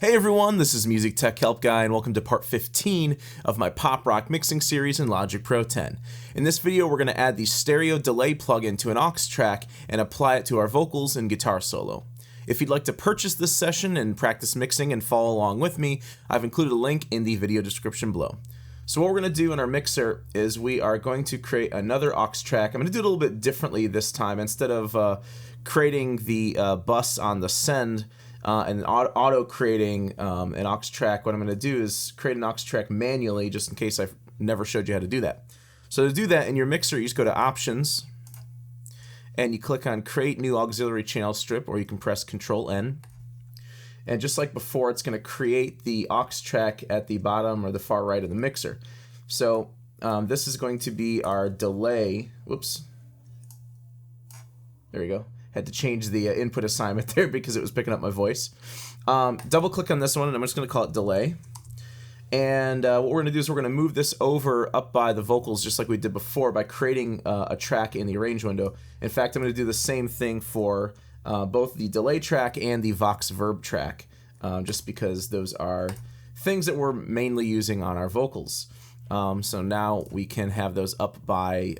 Hey everyone, this is MusicTechHelpGuy and welcome to part 15 of my pop rock mixing series in Logic Pro 10. In this video we're going to add the stereo delay plugin to an aux track and apply it to our vocals and guitar solo. If you'd like to purchase this session and practice mixing and follow along with me, I've included a link in the video description below. So what we're going to do in our mixer is we are going to create another aux track. I'm going to do it a little bit differently this time. Instead of creating the bus on the send, and auto creating an aux track, what I'm going to do is create an aux track manually, just in case I've never showed you how to do that. So to do that in your mixer, you just go to Options, and you click on Create New Auxiliary Channel Strip, or you can press Control-N. And just like before, it's going to create the aux track at the bottom or the far right of the mixer. So this is going to be our delay. Whoops. There we go. Had to change the input assignment there because it was picking up my voice. Double click on this one and I'm just going to call it delay. And what we're going to do is we're going to move this over up by the vocals just like we did before by creating a track in the arrange window. In fact, I'm going to do the same thing for both the delay track and the vox verb track, just because those are things that we're mainly using on our vocals. So now we can have those up by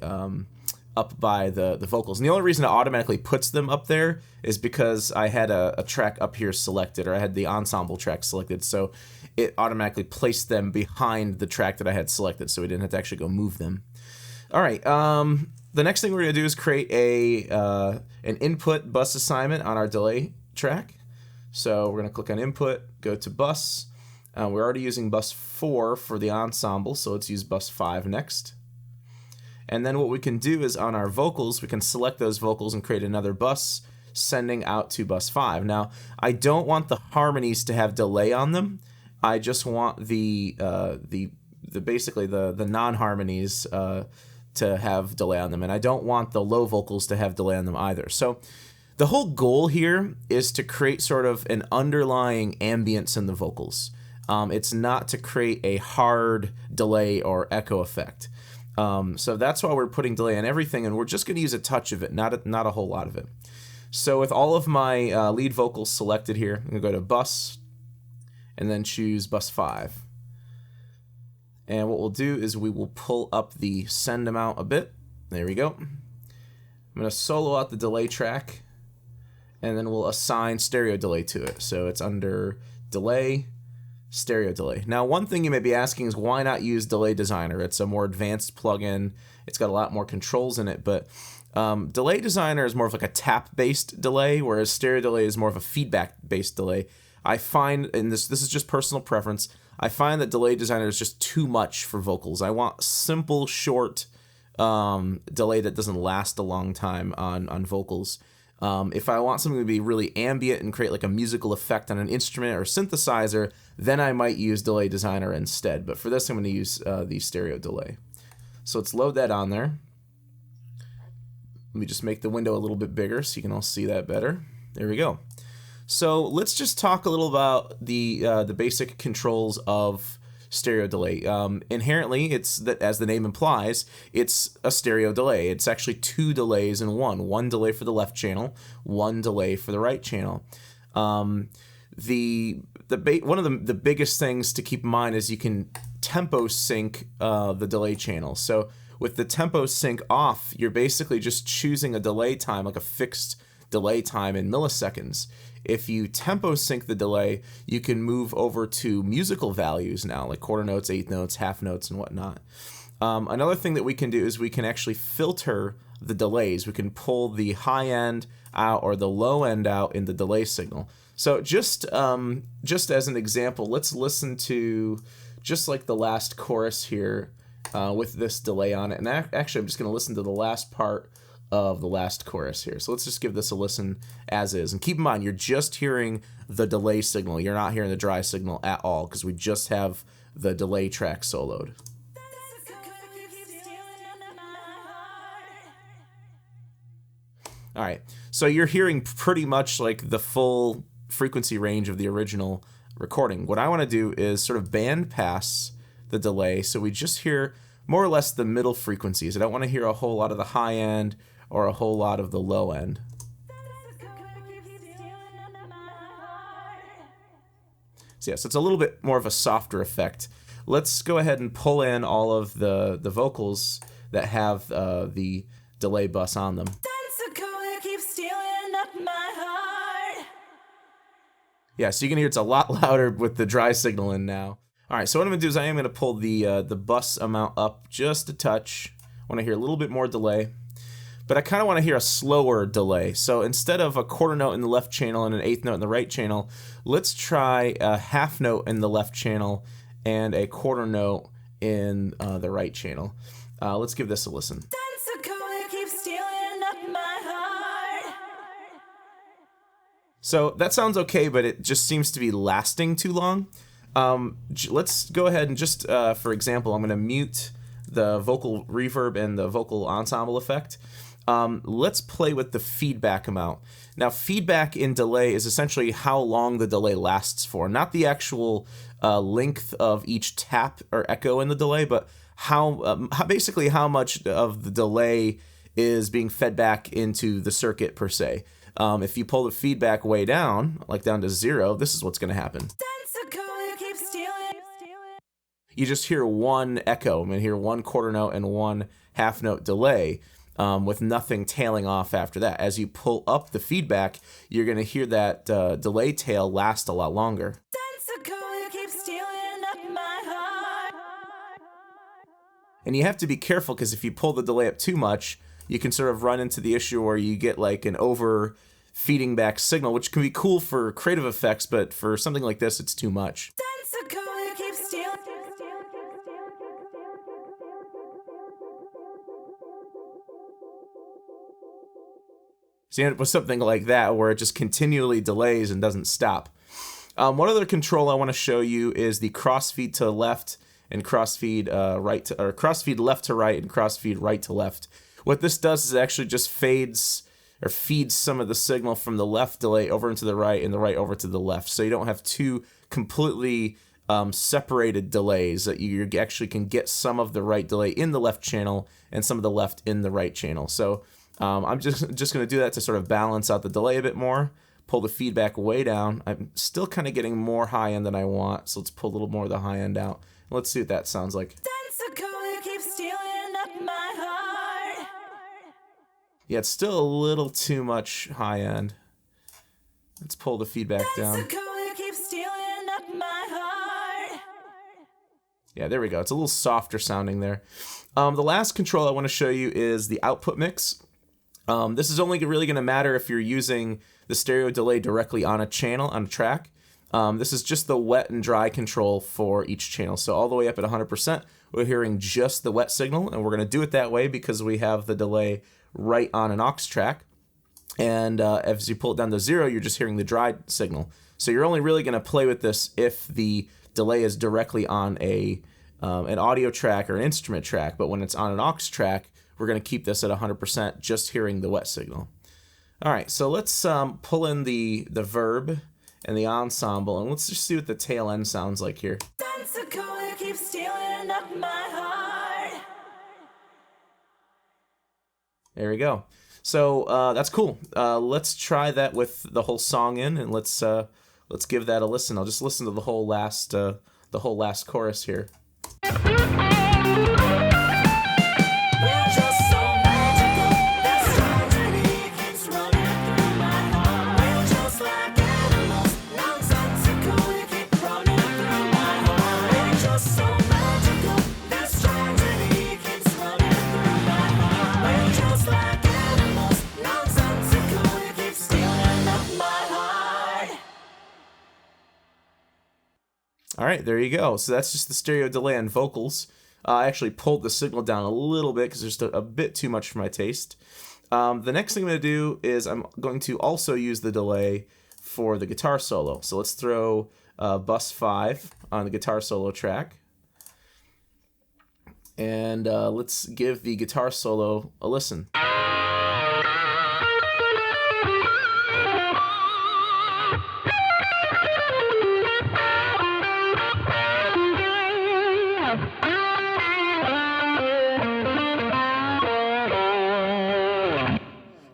the vocals. And the only reason it automatically puts them up there is because I had a track up here selected, or I had the ensemble track selected, so it automatically placed them behind the track that I had selected, so we didn't have to actually go move them. Alright, the next thing we're going to do is create an input bus assignment on our delay track. So we're going to click on input, go to bus. We're already using bus 4 for the ensemble, so let's use bus 5 next. And then what we can do is on our vocals, we can select those vocals and create another bus sending out to bus 5. Now, I don't want the harmonies to have delay on them. I just want the basically the non-harmonies to have delay on them, and I don't want the low vocals to have delay on them either. So the whole goal here is to create sort of an underlying ambience in the vocals. It's not to create a hard delay or echo effect. So that's why we're putting delay on everything, and we're just going to use a touch of it, not a whole lot of it. So with all of my lead vocals selected here, I'm going to go to bus and then choose bus 5. And what we'll do is we will pull up the send amount a bit. There we go. I'm going to solo out the delay track, and then we'll assign stereo delay to it. So it's under delay, stereo delay. Now, one thing you may be asking is why not use Delay Designer? It's a more advanced plugin. It's got a lot more controls in it, but Delay Designer is more of like a tap-based delay, whereas stereo delay is more of a feedback-based delay. I find, and this is just personal preference, I find that Delay Designer is just too much for vocals. I want simple, short delay that doesn't last a long time on vocals. If I want something to be really ambient and create like a musical effect on an instrument or synthesizer, then I might use Delay Designer instead. But for this, I'm going to use the stereo delay. So let's load that on there. Let me just make the window a little bit bigger so you can all see that better. There we go. So let's just talk a little about the basic controls of stereo delay. Inherently, it's that, as the name implies, it's a stereo delay. It's actually two delays in one. One delay for the left channel, one delay for the right channel. One of the biggest things to keep in mind is you can tempo sync the delay channel. So with the tempo sync off, you're basically just choosing a delay time, like a fixed delay time in milliseconds. If you tempo sync the delay, you can move over to musical values now, like quarter notes, eighth notes, half notes, and whatnot. Another thing that we can do is we can actually filter the delays. We can pull the high end out or the low end out in the delay signal. So just as an example, let's listen to just like the last chorus here with this delay on it. And actually, I'm just going to listen to the last part of the last chorus here. So let's just give this a listen as is. And keep in mind, you're just hearing the delay signal. You're not hearing the dry signal at all because we just have the delay track soloed. All right, so you're hearing pretty much like the full frequency range of the original recording. What I want to do is sort of band pass the delay so we just hear more or less the middle frequencies. I don't want to hear a whole lot of the high end or a whole lot of the low end. So yeah, so it's a little bit more of a softer effect. Let's go ahead and pull in all of the vocals that have the delay bus on them. Yeah, so you can hear it's a lot louder with the dry signal in now. All right, so what I'm gonna do is I am gonna pull the bus amount up just a touch. I want to hear a little bit more delay, but I kind of want to hear a slower delay. So instead of a quarter note in the left channel and an eighth note in the right channel, let's try a half note in the left channel and a quarter note in the right channel. Let's give this a listen. So that sounds okay, but it just seems to be lasting too long. Let's go ahead and just, for example, I'm going to mute the vocal reverb and the vocal ensemble effect. Let's play with the feedback amount. Now, feedback in delay is essentially how long the delay lasts for, not the actual length of each tap or echo in the delay, but basically how much of the delay is being fed back into the circuit per se. If you pull the feedback way down, like down to 0, this is what's going to happen. You just hear one echo, hear one quarter note and one half note delay, with nothing tailing off after that. As you pull up the feedback, you're going to hear that delay tail last a lot longer. And you have to be careful, because if you pull the delay up too much, you can sort of run into the issue where you get like an over feeding back signal, which can be cool for creative effects, but for something like this, it's too much. So you end up with something like that where it just continually delays and doesn't stop. One other control I want to show you is the crossfeed to left and crossfeed crossfeed left to right and crossfeed right to left. What this does is it actually just feeds some of the signal from the left delay over into the right and the right over to the left. So you don't have two completely separated delays, that you actually can get some of the right delay in the left channel and some of the left in the right channel. So I'm just going to do that to sort of balance out the delay a bit more, pull the feedback way down. I'm still kind of getting more high end than I want, so let's pull a little more of the high end out. Let's see what that sounds like. Yeah, it's still a little too much high end. Let's pull the feedback down. Yeah, there we go. It's a little softer sounding there. The last control I want to show you is the output mix. This is only really going to matter if you're using the stereo delay directly on a channel, on a track. This is just the wet and dry control for each channel. So all the way up at 100%, we're hearing just the wet signal, and we're going to do it that way because we have the delay right on an aux track. And as you pull it down to 0, you're just hearing the dry signal. So you're only really going to play with this if the delay is directly on an audio track or an instrument track. But when it's on an aux track, we're going to keep this at 100%, just hearing the wet signal. All right, so let's pull in the verb and the ensemble, and let's just see what the tail end sounds like here. There we go. So that's cool. Let's try that with the whole song in, and let's give that a listen. I'll just listen to the whole last chorus here. All right, there you go. So that's just the stereo delay on vocals. I actually pulled the signal down a little bit because there's just a bit too much for my taste. The next thing I'm going to do is I'm going to also use the delay for the guitar solo. So let's throw bus 5 on the guitar solo track. And let's give the guitar solo a listen.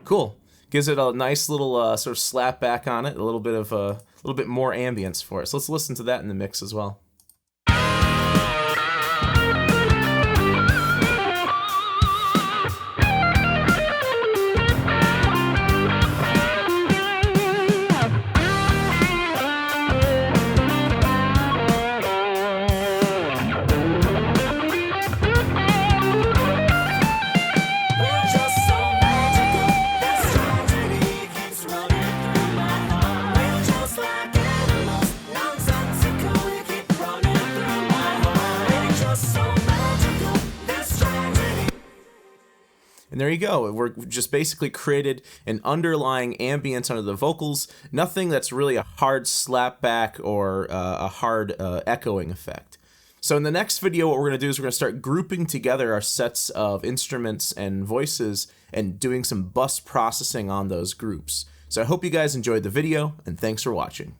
Cool. Gives it a nice little sort of slap back on it, a little bit of little bit more ambience for us. Let's listen to that in the mix as well. And there you go. We're just basically created an underlying ambience under the vocals. Nothing that's really a hard slapback or a hard echoing effect. So in the next video, what we're going to do is we're going to start grouping together our sets of instruments and voices and doing some bus processing on those groups. So I hope you guys enjoyed the video, and thanks for watching.